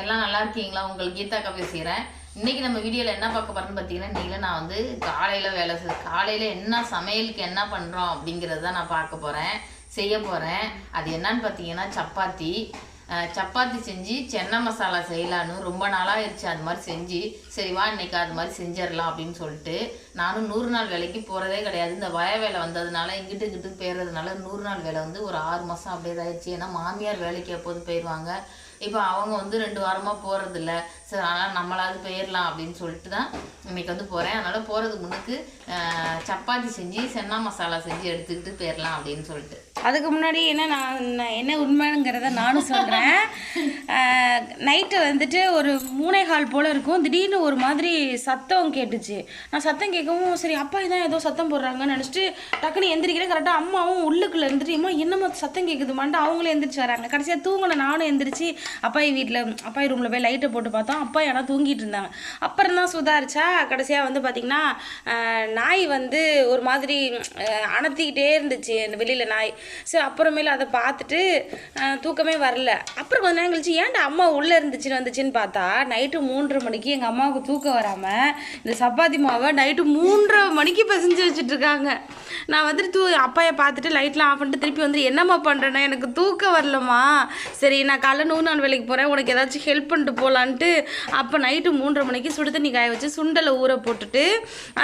எல்லாம் நல்லா இருக்கீங்களா? உங்களுக்கு கீதாக்கா பேசுகிறேன். இன்றைக்கி நம்ம வீடியோவில் என்ன பார்க்க போகிறோன்னு பார்த்தீங்கன்னா, இன்றைக்கி நான் வந்து காலையில் என்ன சமையலுக்கு என்ன பண்ணுறோம் அப்படிங்கிறது தான் நான் செய்ய போகிறேன். அது என்னன்னு பார்த்தீங்கன்னா சப்பாத்தி செஞ்சு சென்னா மசாலா செய்யலான்னு ரொம்ப நாளாக ஆயிடுச்சு. அது மாதிரி செஞ்சு சரி வா இன்னைக்கு அது மாதிரி செஞ்சிடலாம் அப்படின்னு சொல்லிட்டு நானும் 100 நாள் வேலைக்கு போகிறதே கிடையாது. இந்த வேலை வந்ததுனால இங்கிட்டு போயிடுறதுனால 100 நாள் வேலை வந்து ஒரு 6 மாதம் அப்படியே ஆயிடுச்சு. ஏன்னா மாமியார் வேலைக்கு எப்போது போயிடுவாங்க. இப்போ அவங்க வந்து 2 வாரமாக போகிறதில்ல. சரி அதனால் நம்மளாவது போயிடலாம் அப்படின்னு சொல்லிட்டு தான் இன்றைக்கி வந்து போகிறேன். அதனால் போகிறதுக்கு முன்னுக்கு சப்பாத்தி செஞ்சு சென்னா மசாலா செஞ்சு எடுத்துக்கிட்டு போயிடலாம் அப்படின்னு சொல்லிட்டு. அதுக்கு முன்னாடி நான் என்ன உண்மைங்கிறத நானும் சொல்கிறேன். நைட்டு வந்துட்டு ஒரு 3:15 போல் இருக்கும். திடீர்னு ஒரு மாதிரி சத்தம் கேட்டுச்சு. நான் சத்தம் கேட்கவும் சரி அப்பா இதான் ஏதோ சத்தம் போடுறாங்கன்னு நினச்சிட்டு டக்குன்னு எந்திரிக்கிறேன். கரெக்டாக அம்மாவும் உள்ளுக்குள்ளே இருந்துட்டு அம்மா என்னம்மா சத்தம் கேட்குதுமான்ட்டு அவங்களே எந்திரிச்சு வராங்க. கடைசியாக தூங்கின நானும் எந்திரிச்சு அப்பாய் ரூமில் போய் லைட்டை போட்டு பார்த்தோம். அப்பா ஏன்னா தூங்கிட்டு இருந்தாங்க. அப்புறம் தான் சுதாரிச்சா கடைசியாக வந்து பார்த்திங்கன்னா நாய் வந்து ஒரு மாதிரி அணத்திக்கிட்டே இருந்துச்சு வெளியில் நாய். சரி அப்புறமேல அதை பார்த்துட்டு தூக்கமே வரல. அப்புறம் கொஞ்ச நேரம் கழிச்சு ஏன்டா அம்மா உள்ளே வந்துச்சுன்னு பார்த்தா நைட்டு 3:30 மணிக்கு எங்கள் அம்மாவுக்கு தூக்கம் வராமல் இந்த சப்பாத்தி மாவை நைட்டு 3:30 மணிக்கு பிசைஞ்சு வச்சுட்ருக்காங்க. நான் வந்துட்டு அப்பாயை பார்த்துட்டு லைட்லாம் ஆஃப் பண்ணிட்டு திருப்பி வந்து என்னம்மா பண்ணுறேன்னா எனக்கு தூக்கம் வரலம்மா, சரி நான் காலைல 100 நாள் வேலைக்கு போகிறேன் உனக்கு ஏதாச்சும் ஹெல்ப் பண்ணிட்டு போகலான்ட்டு அப்போ நைட்டு 3:30 மணிக்கு சுடு தண்ணி காய வச்சு சுண்டலை ஊற போட்டுட்டு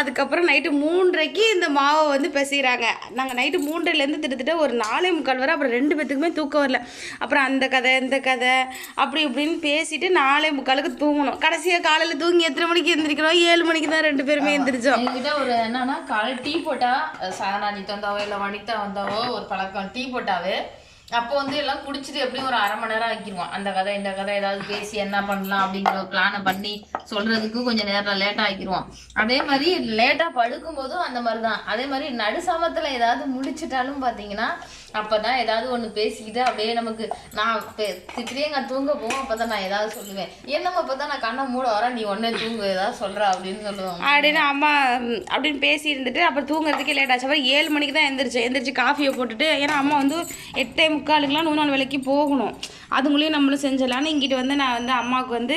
அதுக்கப்புறம் நைட்டு 3:30க்கு இந்த மாவை வந்து பிசைகிறாங்க. நாங்கள் நைட்டு 3:30லேருந்து திட்டத்தட்ட ஒரு 4:45 வரை. அப்புறம் 2 பேத்துக்குமே தூக்கம் வரல. அப்புறம் அந்த கதை இந்த கதை அப்படி இப்படின்னு பேசிட்டு 4:45க்கு தூங்கணும். கடைசியாக காலையில் தூங்கி எத்தனை மணிக்கு எழுந்திரிக்கிறோம்? 7 மணிக்கு தான் 2 பேருமே எழுந்திரிச்சோம். எங்ககிட்ட ஒரு என்னன்னா காலையில் டீ போட்டா சாதனாஜித்து வந்தாவோ இல்லை வனிதா வந்தாவோ ஒரு பழக்கம் டீ போட்டாவே அப்போ வந்து எல்லாம் குடிச்சிட்டு எப்படியும் ஒரு 1/2 மணி நேரம் ஆக்கிடுவோம். அந்த கதை இந்த கதை ஏதாவது பேசி என்ன பண்ணலாம் அப்படிங்கிற ஒரு பிளானை பண்ணி சொல்றதுக்கு கொஞ்சம் நேரம் லேட்டாக ஆக்கிடுவோம். அதே மாதிரி லேட்டாக படுக்கும் போதும் அந்த மாதிரி தான். அதே மாதிரி நடுசாமத்தில் ஏதாவது முடிச்சிட்டாலும் பார்த்தீங்கன்னா அப்போ தான் ஏதாவது ஒன்று பேசிக்கிட்டு அப்படியே நமக்கு நான் திட்டிலே நான் தூங்க போவோம். அப்போ தான் நான் ஏதாவது சொல்லுவேன். என்னம்மா அப்போ தான் நான் கண்ணை மூட வரேன் நீ ஒன்றே தூங்கு ஏதாவது சொல்கிற அப்படின்னு சொல்லுவாங்க. அப்படின்னு அம்மா அப்படின்னு பேசி இருந்துட்டு அப்புறம் தூங்குறதுக்கே லேட் ஆச்சு. அப்புறம் 7 மணிக்கு தான் எந்திரிச்சு காஃபியை போட்டுட்டு ஏன்னா அம்மா வந்து 8:45க்குலாம் 100 நாள் வேலைக்கு போகணும். அதுங்களையும் நம்மளும் செஞ்சிடலான்னு இங்கிட்டு வந்து நான் வந்து அம்மாவுக்கு வந்து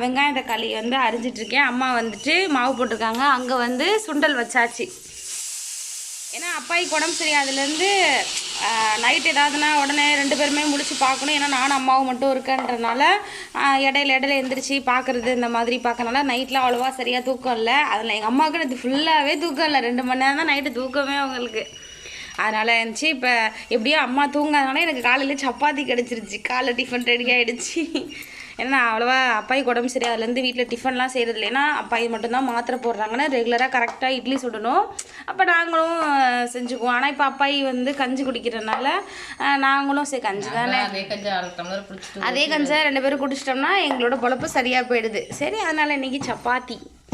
வெங்காயம் தக்காளி வந்து அரிஞ்சிட்ருக்கேன். அம்மா வந்துட்டு மாவு போட்டிருக்காங்க. அங்கே வந்து சுண்டல் வச்சாச்சு. ஏன்னா அப்பாய்க்கு உடம்பு சரியாதுலேருந்து நைட் ஏதாவதுனா உடனே 2 பேருமே முடிச்சு பார்க்கணும். ஏன்னா நானும் அம்மாவும் மட்டும் இருக்கன்றனால இடையில எந்திரிச்சு பார்க்குறது இந்த மாதிரி பார்க்கறனால நைட்லாம் அவ்வளோவா சரியாக தூக்கம் இல்லை. அதில் எங்கள் அம்மாவுக்கு அது ஃபுல்லாகவே தூக்கம் இல்லை. 2 மணி நேரம் தான் நைட்டு தூக்கமே அவங்களுக்கு. அதனால் இருந்துச்சு. இப்போ எப்படியோ அம்மா தூங்காதனால எனக்கு காலையில் சப்பாத்தி கிடச்சிருச்சு. காலைல டிஃபன் ரெடி ஆகிடுச்சு. ஏன்னா அவ்வளோவா அப்பாய்க்கு உடம்பு சரி அதுலேருந்து வீட்டில் டிஃபன்லாம் செய்கிறது இல்லைன்னா அப்பாய் மட்டும்தான் மாத்திரை போடுறாங்கன்னா ரெகுலராக கரெக்டாக இட்லி சுடணும். அப்போ நாங்களும் செஞ்சுக்குவோம். ஆனால் இப்போ அப்பாய் வந்து கஞ்சி குடிக்கிறதுனால நாங்களும் சரி கஞ்சி தானே அதே கஞ்சி 2 பேரும் குடிச்சிட்டோம்னா எங்களோட பொழப்பு சரியாக போயிடுது. சரி அதனால் இன்றைக்கி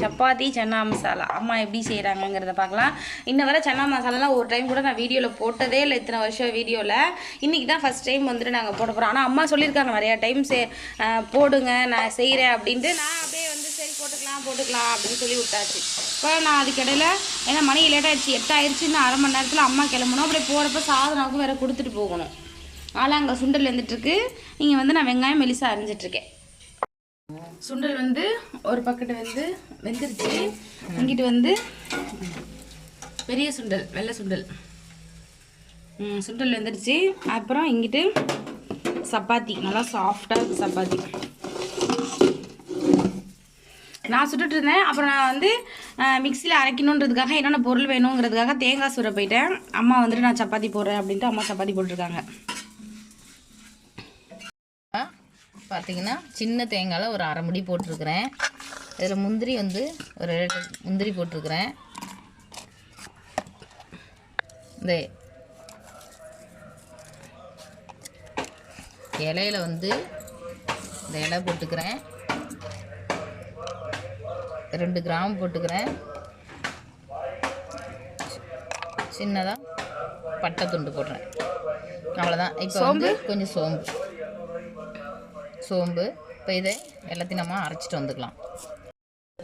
சப்பாத்தி சன்னா மசாலா அம்மா எப்படி செய்கிறாங்கங்கிறத பார்க்கலாம். இன்ன வரை சன்னா மசாலாலாம் ஒரு டைம் கூட நான் வீடியோவில் போட்டதே இல்லை. இத்தனை வருஷம் வீடியோவில் இன்றைக்கி தான் ஃபஸ்ட் டைம் வந்துட்டு நாங்கள் போட போகிறோம். ஆனால் அம்மா சொல்லியிருக்காங்க நிறையா டைம் போடுங்க நான் செய்கிறேன் அப்படின்ட்டு. நான் அப்படியே வந்து சரி போட்டுக்கலாம் அப்படின்னு சொல்லி விட்டாச்சு. இப்போ நான் அதுக்கிடையில் ஏன்னா மணி லேட் ஆகிடுச்சு 8 ஆயிடுச்சு. இன்னும் 1/2 மணி நேரத்தில் அம்மா கிளம்பணும். அப்படியே போகிறப்ப சாதனாவுக்கும் வேறு கொடுத்துட்டு போகணும். ஆனால் அங்கே சுண்டல் வந்துட்டுருக்கு. இங்கே வந்து நான் வெங்காயம் மெலிசா அரிஞ்சிட்ருக்கேன். சுண்டல் வந்து ஒரு பக்கெட்டு வந்து வெந்துருச்சு. இங்கிட்டு வந்து பெரிய சுண்டல் வெள்ளை சுண்டல் வெந்துருச்சு. அப்புறம் இங்கிட்டு சப்பாத்தி நல்லா சாஃப்டாக இருக்குது சப்பாத்தி நான் சுட்டுட்டு இருந்தேன். அப்புறம் நான் வந்து மிக்சியில் அரைக்கணுன்றதுக்காக என்னென்ன பொருள் வேணுங்கிறதுக்காக தேங்காய் சுர போயிட்டேன். அம்மா வந்துட்டு நான் சப்பாத்தி போடுறேன் அப்படின்ட்டு அம்மா சப்பாத்தி போட்டிருக்காங்க. பார்த்தீங்கன்னா சின்ன தேங்காயில் ஒரு 1/2 முடி போட்டிருக்கிறேன். இதில் முந்திரி வந்து ஒரு 2 முந்திரி போட்டிருக்கிறேன். இந்த இலையில வந்து இந்த இலை போட்டுக்கிறேன். 2 கிராம் போட்டுக்கிறேன். சின்னதாக பட்டை துண்டு போடுறேன். அவ்வளோதான். இப்போ வந்து கொஞ்சம் சோம்பு இப்போ இதை எல்லாத்தையும் நம்ம அரைச்சிட்டு வந்துக்கலாம்.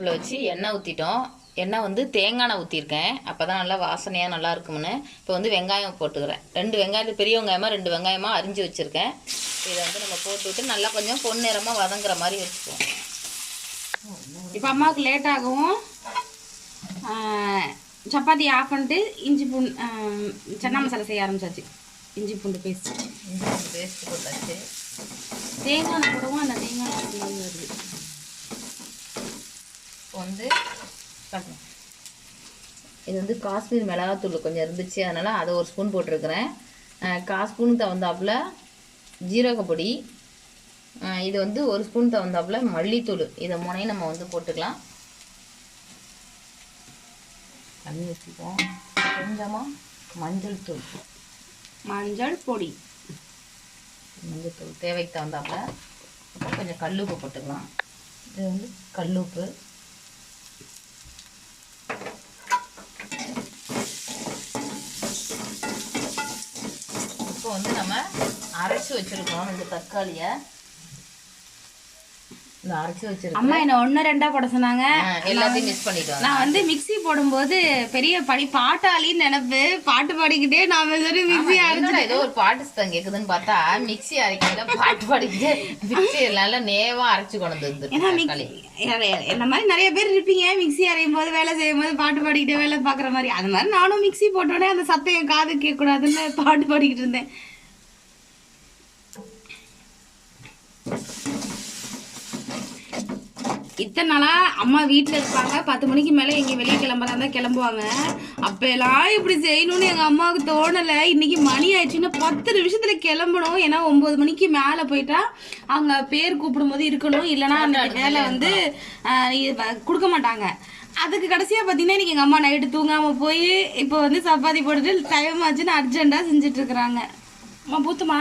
இதில் வச்சு எண்ணெய் ஊற்றிட்டோம். எண்ணெய் வந்து தேங்காய் எண்ணெய் ஊற்றிருக்கேன், அப்போ தான் நல்லா வாசனையாக நல்லா இருக்கும்னு. இப்போ வந்து வெங்காயம் போட்டுக்கிறேன். 2 வெங்காயம், பெரிய வெங்காயமாக 2 வெங்காயமாக அரிஞ்சு வச்சுருக்கேன். இதை வந்து நம்ம போட்டுவிட்டு நல்லா கொஞ்சம் பொன்னிறமாக வதங்குற மாதிரி வச்சுக்குவோம். இப்போ அம்மாவுக்கு லேட் ஆகும். சப்பாத்தி ஆஃப் பண்ணிட்டு இஞ்சி பூண்டு சன்னா மசாலா செய்ய ஆரம்பிச்சாச்சு. இஞ்சி பூண்டு பேஸ்ட் போட்டாச்சு. தேங்காய் போடுவோம். அந்த தேங்காய் வருது. இப்போ வந்து இது வந்து காஷ்மீர் மிளகாத்தூள் கொஞ்சம் இருந்துச்சு, அதனால் அதை 1 ஸ்பூன் போட்டிருக்கிறேன். 1/4 ஸ்பூனுக்கு தகுந்தாப்புல ஜீரகப்பொடி, இது வந்து 1 ஸ்பூன் தகுந்தாப்புல மல்லித்தூள். இதை 3ஐயும் நம்ம வந்து போட்டுக்கலாம். தண்ணி வச்சுப்போம். கொஞ்சமாக மஞ்சள் தூள், மஞ்சள் பொடி, மஞ்சள் தூள் தேவைக்கு தகுந்தாப்புல. அப்புறம் கொஞ்சம் கல்லுப்பு போட்டுக்கலாம். இது வந்து கல்லுப்பு. இப்போ வந்து நம்ம அரைச்சி வச்சிருக்கோம் இந்த தக்காளியை. இந்த அரைச்சி வச்சிருக்கோம். அம்மா என்ன 1 2 போட சொன்னாங்க. எல்லாத்தையும் மிக்ஸ் பண்ணிட்டோம். நான் வந்து மிக்ஸி போடும்போது பெரிய பாட்டாளின்னு நினைப்பு. பாட்டு பாடிக்கிட்டே நாம மிக்ஸி அரைச்சு ஏதோ ஒரு பாட்டு தான் கேக்குதுன்னு பார்த்தா மிக்ஸி அரைக்கல, பாட்டு பாடிக்கிட்டே மிக்ஸி நல்லா நேவா அரைச்சு கொண்டு வந்து. என்ன மாதிரி நிறைய பேர் இருப்பீங்க, மிக்ஸி அரையும் போது வேலை செய்யும் போது பாட்டு பாடிக்கிட்டே வேலை பாக்குற மாதிரி. அது மாதிரி நானும் மிக்ஸி போட்டோடனே அந்த சத்தம் என் காது கேட்க கூடாதுன்னு பாட்டு பாடிக்கிட்டு இருந்தேன். இத்தனை நாளா அம்மா வீட்டில் இருப்பாங்க, 10 மணிக்கு மேலே எங்கே வெளியே கிளம்புறா தான் கிளம்புவாங்க. அப்போ எல்லாம் இப்படி செய்யணும்னு எங்கள் அம்மாவுக்கு தோணலை. இன்னைக்கு மணி ஆயிடுச்சுன்னா 10 நிமிஷத்தில் கிளம்பணும். ஏன்னா 9 மணிக்கு மேலே போயிட்டா அவங்க பேர் கூப்பிடும்போது இருக்கணும், இல்லைன்னா அந்த வேலை வந்து கொடுக்க மாட்டாங்க. அதுக்கு கடைசியாக பார்த்தீங்கன்னா இன்னைக்கு எங்கள் அம்மா நைட்டு தூங்காமல் போய் இப்போ வந்து சப்பாத்தி போட்டுட்டு டைம் ஆச்சுன்னு அர்ஜென்ட்டாக செஞ்சுட்டு இருக்கிறாங்க. அம்மா பூத்துமா.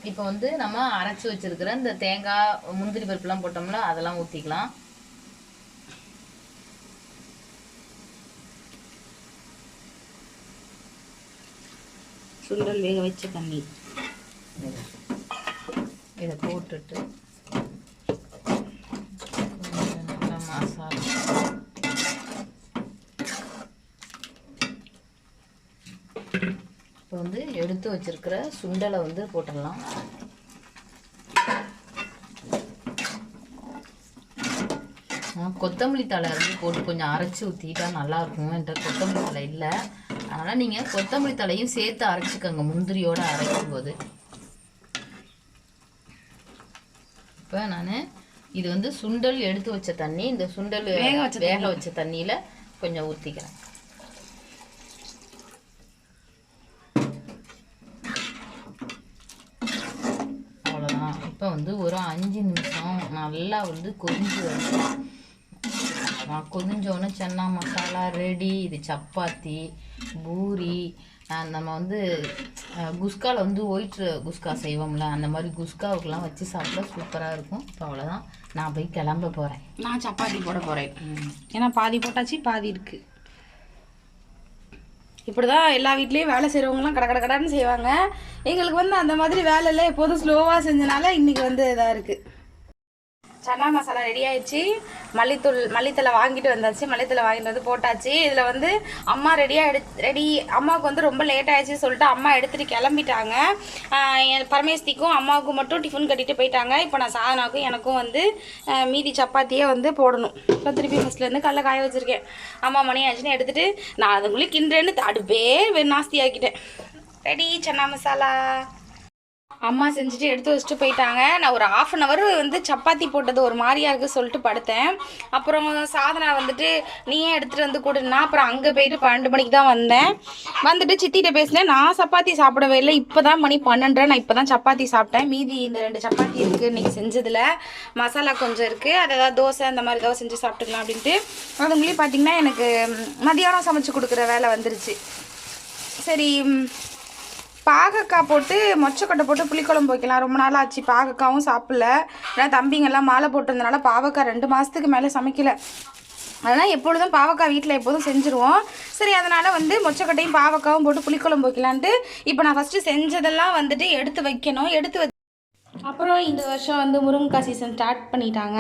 இப்போ வந்து நம்ம அரைச்சி வச்சிருக்கிற இந்த தேங்காய், முந்திரி பருப்புலாம் போட்டோம்ல, அதெல்லாம் ஊற்றிக்கலாம். சுண்டல் வேக வச்ச தண்ணி இதை போட்டுட்டு மசாலா இப்போ வந்து எடுத்து வச்சிருக்கிற சுண்டலை வந்து போட்டுடலாம். கொத்தமல்லி தழை வந்து போட்டு கொஞ்சம் அரைச்சி ஊற்றிட்டா நல்லா இருக்கும். என்ற கொத்தமல்லி தழை இல்லை, அதனால் நீங்கள் கொத்தமல்லி தழையும் சேர்த்து அரைச்சிக்கோங்க முந்திரியோடு அரைக்கும் போது. இப்போ நான் இது வந்து சுண்டல் எடுத்து வச்ச தண்ணி, இந்த சுண்டல் வேக வச்ச தண்ணியில் கொஞ்சம் ஊற்றிக்கிறேன். இப்போ வந்து ஒரு 5 நிமிஷம் நல்லா வந்து கொதிஞ்சோன்னு சன்னா மசாலா ரெடி. இது சப்பாத்தி, பூரி, நம்ம வந்து குஸ்காவில் வந்து ஒயிட் குஸ்கா செய்வோம்ல, அந்த மாதிரி குஸ்காவுக்கெல்லாம் வச்சு சாப்பிட்டா சூப்பராக இருக்கும். இப்போ அவ்வளோதான், நான் போய் கிளம்ப போகிறேன். நான் சப்பாத்தி போட போகிறேன். ஏன்னா பாதி போட்டாச்சு, பாதி இருக்குது. இப்படி தான் எல்லா வீட்லேயும் வேலை செய்கிறவங்களாம் கடான்னு செய்வாங்க. எங்களுக்கு வந்து அந்த மாதிரி வேலையில் எப்போதும் ஸ்லோவாக செஞ்சனால இன்றைக்கி வந்து இதாக இருக்குது. சன்னா மசாலா ரெடி ஆயிடுச்சு. மல்லித்தலை வாங்கிட்டு வந்தாச்சு. மல்லித்தலை வாங்கிட்டு வந்து போட்டாச்சு. இதில் வந்து அம்மா ரெடி. அம்மாவுக்கு வந்து ரொம்ப லேட் ஆயிடுச்சு சொல்லிட்டு அம்மா எடுத்துகிட்டு கிளம்பிட்டாங்க. பரமேஸ்திக்கும் அம்மாவுக்கும் மட்டும் டிஃபன் கட்டிட்டு போயிட்டாங்க. இப்போ நான் சாதனாவுக்கும் எனக்கும் வந்து மீதி சப்பாத்தியே வந்து போடணும். இப்போ திருப்பி ஃபஸ்ட்லேருந்து கடல காய வச்சுருக்கேன். அம்மா மணி ஆச்சுன்னு எடுத்துகிட்டு நான் அதுக்குள்ளே கிண்டுறேன்னு அடுப்பே நாஸ்தி ஆக்கிட்டேன். ரெடி சன்னா மசாலா. அம்மா செஞ்சுட்டு எடுத்து வச்சுட்டு போயிட்டாங்க. நான் ஒரு 1/2 அன் ஹவர் வந்து சப்பாத்தி போட்டது ஒரு மாதிரியா இருக்குது சொல்லிட்டு படுத்தேன். அப்புறம் சாதனா வந்துட்டு நீயே எடுத்துகிட்டு வந்து கொடுன்னா, அப்புறம் அங்கே போயிட்டு 12 மணிக்கு தான் வந்தேன். வந்துட்டு சித்திகிட்ட பேசினேன். நான் சப்பாத்தி சாப்பிடவே இல்லை, இப்போ தான் மணி 12. நான் இப்போ தான் சப்பாத்தி சாப்பிட்டேன். மீதி இந்த 2 சப்பாத்தி இருக்குது இன்றைக்கி செஞ்சதில். மசாலா கொஞ்சம் இருக்குது, அதை ஏதாவது தோசை அந்த மாதிரி ஏதாவது செஞ்சு சாப்பிட்டுக்கலாம் அப்படின்ட்டு. அதுங்களையும் பார்த்திங்கன்னா எனக்கு மதியானம் சமைச்சு கொடுக்குற வேலை வந்துருச்சு. சரி, பாகக்காய் போட்டு மொச்சக்கொட்டை போட்டு புளிக்குழம்பு வைக்கலாம். ரொம்ப நாள் ஆச்சு பாகக்காவும் சாப்பிடல. ஏன்னா தம்பிங்கெல்லாம் மாலை போட்டிருந்தனால பாவக்காய் 2 மாதத்துக்கு மேலே சமைக்கல. அதனால் எப்பொழுதும் பாவக்காய் வீட்டில் எப்போதும் செஞ்சுருவோம். சரி, அதனால் வந்து மொச்சக்கொட்டையும் பாவக்காவும் போட்டு புளிக்குழம்பு வைக்கலான்ட்டு இப்போ நான் ஃபஸ்ட்டு செஞ்சதெல்லாம் வந்துட்டு எடுத்து வைக்கணும். அப்புறம் இந்த வருஷம் வந்து முருங்கைக்காய் சீசன் ஸ்டார்ட் பண்ணிட்டாங்க.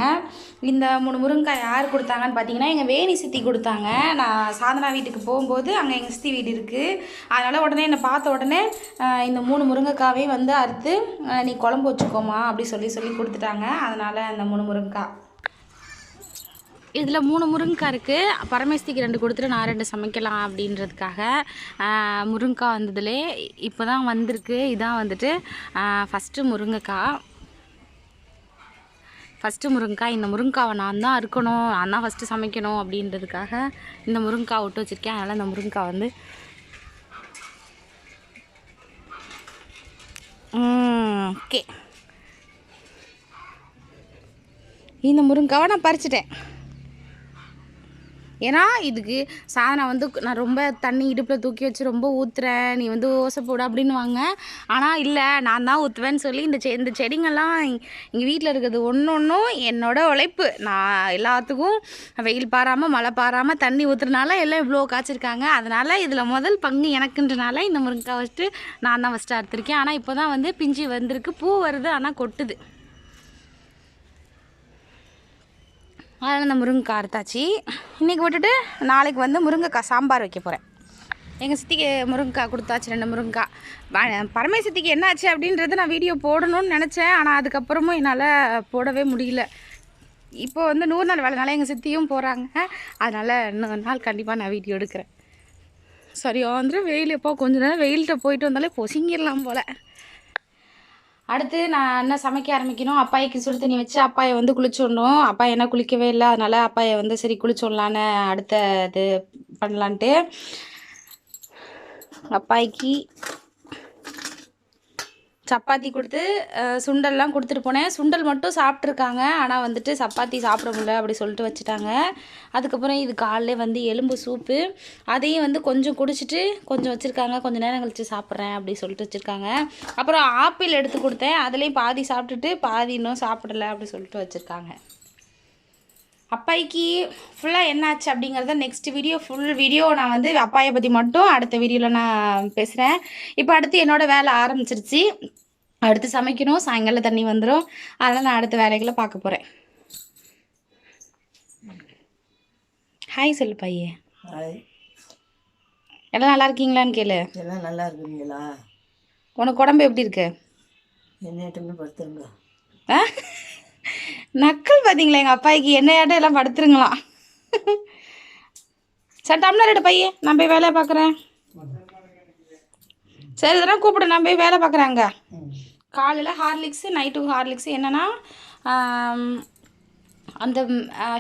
இந்த 3 முருங்கைக்காய் யார் கொடுத்தாங்கன்னு பார்த்தீங்கன்னா எங்கள் வேணி சித்தி கொடுத்தாங்க. நான் சாதனா வீட்டுக்கு போகும்போது அங்கே எங்கள் சித்தி வீடு இருக்குது. அதனால் உடனே என்னை பார்த்த உடனே இந்த 3 முருங்கைக்காவே வந்து அறுத்து நீ குழம்பு வச்சுக்கோமா அப்படி சொல்லி கொடுத்துட்டாங்க. அதனால் அந்த 3 முருங்கைக்காய் இதில் 3 முருங்கைக்காய் இருக்குது. பரமேஸ்திக்கு 2 கொடுத்துட்டு நான் 2 சமைக்கலாம் அப்படின்றதுக்காக முருங்கைக்காய் வந்ததுலே இப்போ தான் வந்திருக்கு. இதான் வந்துட்டு ஃபஸ்ட்டு முருங்கைக்காய். இந்த முருங்கைக்காவை நான் தான் அறுக்கணும், நான் தான் ஃபஸ்ட்டு சமைக்கணும் அப்படின்றதுக்காக இந்த முருங்கைக்காய் விட்டு வச்சுருக்கேன். அதனால் இந்த முருங்கைக்காய் வந்து ஓகே, இந்த முருங்கைக்காவை நான் பறிச்சிட்டேன். ஏன்னா இதுக்கு சாதனை வந்து நான் ரொம்ப தண்ணி இடுப்பில் தூக்கி வச்சு ரொம்ப ஊற்றுறேன், நீ வந்து ஓசை போடு அப்படின்னுவாங்க. ஆனால் இல்லை, நான் தான் ஊற்றுவேன்னு சொல்லி இந்த செடிங்கள்லாம் எங்கள் வீட்டில் இருக்கிறது ஒன்றும் என்னோடய உழைப்பு. நான் எல்லாத்துக்கும் வெயில் பாராமல் மழை பாராமல் தண்ணி ஊற்றுறதுனால எல்லாம் இவ்வளோ காய்ச்சிருக்காங்க. அதனால் இதில் முதல் பங்கு எனக்குன்றனால இந்த முருங்கைக்காய் வச்சுட்டு நான் தான் ஃபஸ்ட்டு அறுத்துருக்கேன். ஆனால் இப்போ தான் வந்து பிஞ்சு வந்திருக்கு, பூ வருது, ஆனால் கொட்டுது. அதனால் இந்த முருங்கைக்காய் அறுத்தாச்சு. இன்றைக்கி விட்டுட்டு நாளைக்கு வந்து முருங்கைக்காய் சாம்பார் வைக்க போகிறேன். எங்கள் சித்திக்கு முருங்கைக்காய் கொடுத்தாச்சு, 2 முருங்கைக்காய். பரமே சித்திக்கு என்னாச்சு அப்படின்றது நான் வீடியோ போடணும்னு நினச்சேன். ஆனால் அதுக்கப்புறமும் என்னால் போடவே முடியல. இப்போ வந்து 100 நாள் வேலைனால எங்கள் சித்தியும் போகிறாங்க. அதனால் இன்னொரு நாள் கண்டிப்பாக நான் வீடியோ எடுக்கிறேன். சரி வந்துட்டு வெயில் எப்போ கொஞ்ச நேரம் வெயில்கிட்ட போயிட்டு வந்தாலே பொசிங்கிடலாம் போல். அடுத்து நான் என்ன சமைக்க ஆரம்பிக்கணும். அப்பாய்க்கு சுடு தண்ணி வச்சு அப்பாயை வந்து குளிச்சுடணும். அப்பா என்ன குளிக்கவே இல்லை, அதனால் அப்பாயை வந்து சரி குளிச்சுடலான்னு அடுத்த இது பண்ணலான்ட்டு அப்பாய்க்கு சப்பாத்தி கொடுத்து சுண்டல்லாம் கொடுத்துட்டு போனேன். சுண்டல் மட்டும் சாப்பிட்ருக்காங்க, ஆனால் வந்துட்டு சப்பாத்தி சாப்பிட முடியல அப்படி சொல்லிட்டு வச்சுட்டாங்க. அதுக்கப்புறம் இது காலையிலே வந்து எலும்பு சூப்பு, அதையும் வந்து கொஞ்சம் குடிச்சிட்டு கொஞ்சம் வச்சுருக்காங்க, கொஞ்சம் நேரம் கழித்து சாப்பிட்றேன் அப்படி சொல்லிட்டு வச்சுருக்காங்க. அப்புறம் ஆப்பிள் எடுத்து கொடுத்தேன், அதுலேயும் பாதி சாப்பிட்டுட்டு பாதி இன்னும் சாப்பிடலை அப்படி சொல்லிட்டு வச்சுருக்காங்க. அப்பாய்க்கு ஃபுல்லாக என்னாச்சு அப்படிங்கிறத நெக்ஸ்ட் ஃபுல் வீடியோ நான் வந்து அப்பாயை பற்றி மட்டும் அடுத்த வீடியோவில் நான் பேசுகிறேன். இப்போ அடுத்து என்னோடய வேலை ஆரம்பிச்சிருச்சு. அடுத்து சமைக்கணும், சாயங்காலம் தண்ணி வந்துடும். அதனால் நான் அடுத்த வேலைகளை பார்க்க போகிறேன். ஹாய் சொல்லு பையே. ஹாய். எல்லாம் நல்லா இருக்கீங்களான்னு கேளு. எல்லாம் நல்லா இருக்குங்களா? உனக்கு உடம்பு எப்படி இருக்கு? என்னையட்டுமே படுத்துருங்க. நக்கல் பார்த்தீங்களா எங்கள் அப்பாய்க்கு, என்னையாட்டம் எல்லாம் படுத்துருங்களாம். சரி டம்ளர் எடு பையே, நான் போய் வேலையை பார்க்குறேன். சரி இதெல்லாம் கூப்பிடு, நான் போய் வேலை பார்க்குறேங்க. காலையில் ஹார்லிக்ஸு, நைட்டுக்கு ஹார்லிக்ஸு. என்னென்னா அந்த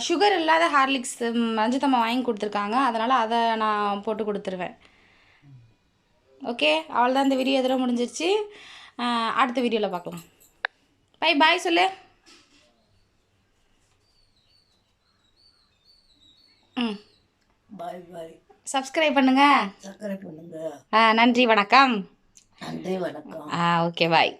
சுகர் இல்லாத ஹார்லிக்ஸ் மஞ்சத்தம்மா வாங்கி கொடுத்துருக்காங்க, அதனால் அதை நான் போட்டு கொடுத்துருவேன். ஓகே, அவ்வளோதான், இந்த வீடியோ எதில் முடிஞ்சிருச்சு. அடுத்த வீடியோவில் பார்க்கலாம். பாய் சொல்லு. பாய் பாய். சப்ஸ்கிரைப் பண்ணுங்க. சப்ஸ்கிரைப் பண்ணுங்க. நன்றி வணக்கம். நன்றி வணக்கம். Okay bye.